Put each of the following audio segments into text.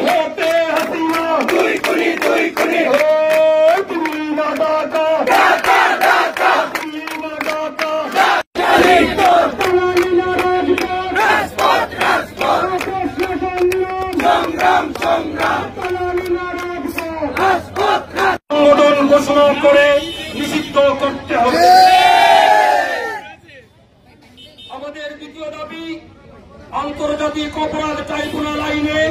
হতে হাসিনা তুমি না ডাকা অনুমোদন ঘোষণা করে নিষিদ্ধ করতে হবে। আমাদের দ্বিতীয় দাবি, আন্তর্জাতিক অপরাধ ট্রাইব্যুনাল আইনে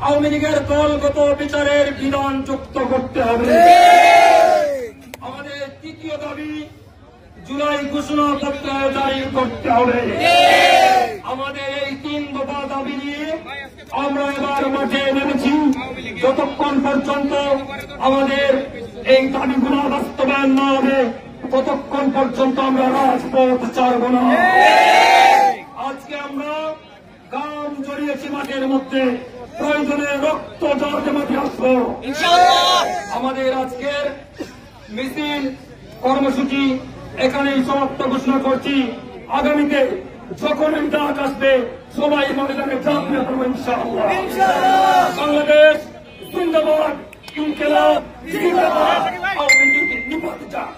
আওয়ামী লীগের দলগত বিচারের বিধান যুক্ত করতে হবে। আমাদের তৃতীয় দাবি, জুলাই ঘোষণাপত্র জারি করতে হবে। আমাদের এই 3 দফা দাবি নিয়ে আমরা এবার মাঠে নেমেছি। যতক্ষণ পর্যন্ত আমাদের এই দাবিগুলো বাস্তবায়ন না হবে ততক্ষণ পর্যন্ত আমরা রাজপথ ছাড়ব না। আজকে আমরা গাম জড়িয়েছি মাঠের মধ্যে, প্রয়োজনে রক্ত জড়াতে মাঠে আসবো। আমাদের আজকের মিছিল কর্মসূচি এখানেই সমাপ্ত ঘোষণা করছি। আগামীতে যখন ডাক আসবে সবাই ময়দানে ঝাঁপিয়ে পড়বো ইনশাআল্লাহ। বাংলাদেশ জিন্দাবাদ, ইনকিলাব জিন্দাবাদ, আওয়ামী লীগ নিপাত যাক।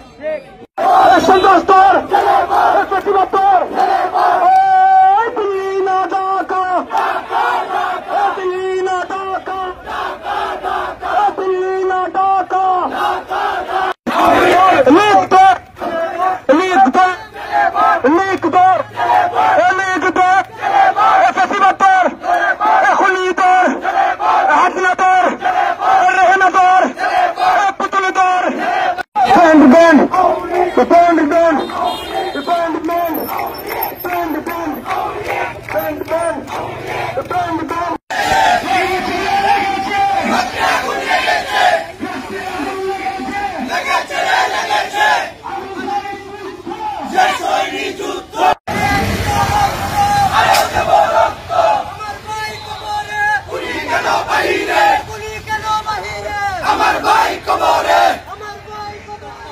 আমার ভাই কবরে, আমার ভাই কবরে,